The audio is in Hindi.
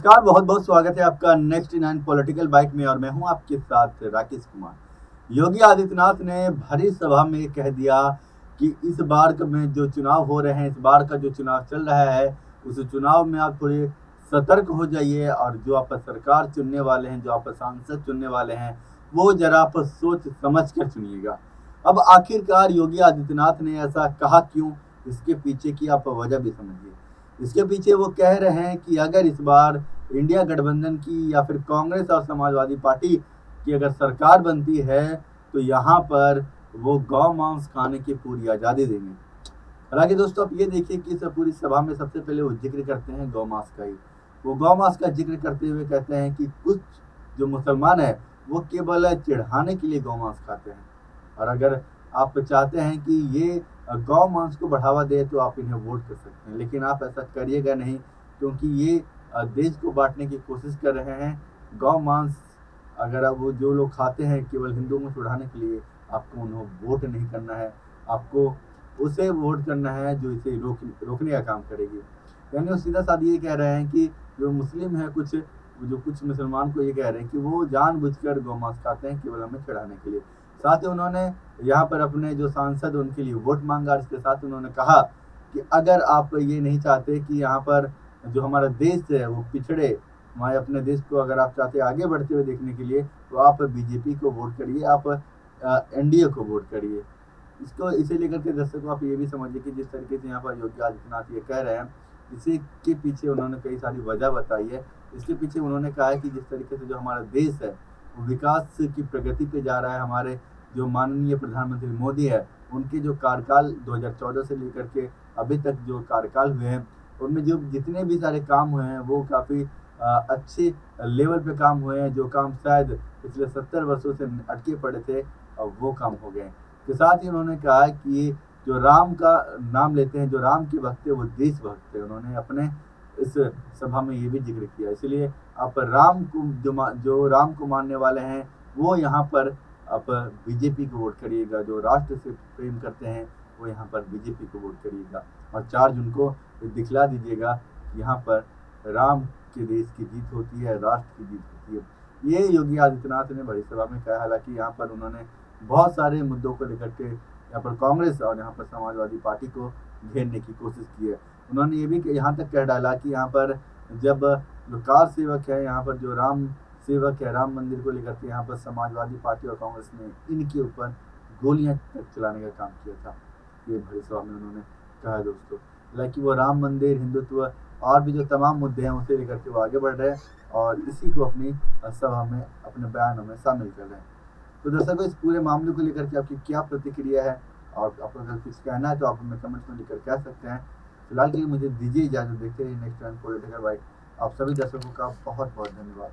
नमस्कार, बहुत बहुत स्वागत है आपका नेक्स्ट इन पॉलिटिकल बाइट में और मैं हूं आपके साथ राकेश कुमार। योगी आदित्यनाथ ने भरी सभा में कह दिया कि इस बार में जो चुनाव हो रहे हैं, इस बार का जो चुनाव चल रहा है, उस चुनाव में आप थोड़े सतर्क हो जाइए और जो आप सरकार चुनने वाले हैं, जो आप सांसद चुनने वाले हैं, वो जरा आप सोच समझ कर चुनिएगा। अब आखिरकार योगी आदित्यनाथ ने ऐसा कहा क्यों, इसके पीछे की आप वजह भी समझिए। इसके पीछे वो कह रहे हैं कि अगर इस बार इंडिया गठबंधन की या फिर कांग्रेस और समाजवादी पार्टी की अगर सरकार बनती है तो यहाँ पर वो गौ मांस खाने की पूरी आज़ादी देंगे। हालांकि दोस्तों आप ये देखिए कि इस पूरी सभा में सबसे पहले वो जिक्र करते हैं गौ मांस का ही। वो गौ मांस का जिक्र करते हुए कहते हैं कि कुछ जो मुसलमान है वो केवल चिढ़ाने के लिए गौ मांस खाते हैं, और अगर आप चाहते हैं कि ये गौ मांस को बढ़ावा दे तो आप इन्हें वोट कर सकते हैं, लेकिन आप ऐसा करिएगा नहीं, क्योंकि ये देश को बांटने की कोशिश कर रहे हैं। गौ मांस अगर आप वो जो लोग खाते हैं केवल हिंदुओं को छुड़ाने के लिए, आपको उन्हें वोट नहीं करना है, आपको उसे वोट करना है जो इसे रोकने का काम करेगी। यानी वो सीधा साधा ये कह रहे हैं कि जो मुस्लिम है, कुछ मुसलमान को ये कह रहे हैं कि वो जानबूझकर गौ मांस खाते हैं केवल हमें चढ़ाने के लिए। साथ ही उन्होंने यहाँ पर अपने जो सांसद उनके लिए वोट मांगा। इसके साथ उन्होंने कहा कि अगर आप ये नहीं चाहते कि यहाँ पर जो हमारा देश है वो पिछड़े, हमारे अपने देश को अगर आप चाहते आगे बढ़ते हुए देखने के लिए, तो आप बीजेपी को वोट करिए, आप एनडीए को वोट करिए। इसको इसे लेकर के दर्शकों आप ये भी समझिए कि जिस तरीके से यहाँ पर योगी आदित्यनाथ ये कह रहे हैं, इसी के पीछे उन्होंने कई सारी वजह बताई है। इसके पीछे उन्होंने कहा है कि जिस तरीके से जो हमारा देश है वो विकास की प्रगति पे जा रहा है, हमारे जो माननीय प्रधानमंत्री मोदी है उनके जो कार्यकाल 2014 से लेकर के अभी तक जो कार्यकाल हुए हैं, उनमें जो जितने भी सारे काम हुए हैं वो काफ़ी अच्छे लेवल पे काम हुए हैं। जो काम शायद पिछले 70 वर्षों से अटके पड़े थे, अब वो काम हो गए। के साथ ही उन्होंने कहा कि जो राम का नाम लेते हैं, जो राम के भक्त है वो देशभक्त है। उन्होंने अपने इस सभा में ये भी जिक्र किया। इसलिए आप राम को जो राम को मानने वाले हैं वो यहाँ पर आप बीजेपी को वोट करिएगा, जो राष्ट्र से प्रेम करते हैं वो यहाँ पर बीजेपी को वोट करिएगा, और 4 जून को दिखला दीजिएगा यहाँ पर राम के देश की जीत होती है, राष्ट्र की जीत होती है। ये योगी आदित्यनाथ ने बड़ी सभा में कहा। हालांकि यहाँ पर उन्होंने बहुत सारे मुद्दों को लेकर के यहाँ पर कांग्रेस और यहाँ पर समाजवादी पार्टी को घेरने की कोशिश की है। उन्होंने ये भी यहाँ तक कह डाला कि यहाँ पर जब जो कार सेवक है, यहाँ पर जो राम सेवक है, राम मंदिर को लेकर के यहाँ पर समाजवादी पार्टी और कांग्रेस ने इनके ऊपर गोलियां तक चलाने का काम किया था। ये भरी सभा में उन्होंने कहा दोस्तों। हालांकि वो राम मंदिर, हिंदुत्व और भी जो तमाम मुद्दे हैं उसे लेकर के वो आगे बढ़ रहे हैं और इसी को अपनी सभा में, अपने बयानों में शामिल कर रहे हैं। तो दर्शकों, इस पूरे मामले को लेकर के आपकी क्या प्रतिक्रिया है, और आपको अगर कुछ कहना है तो आप हमें कमेंट्स में लिखकर कह सकते हैं। फिलहाल के लिए मुझे दीजिए इजाजत। देखते हैं नेक्स्ट टाइम पॉलिटिकल बाइट। आप सभी दर्शकों का बहुत बहुत धन्यवाद।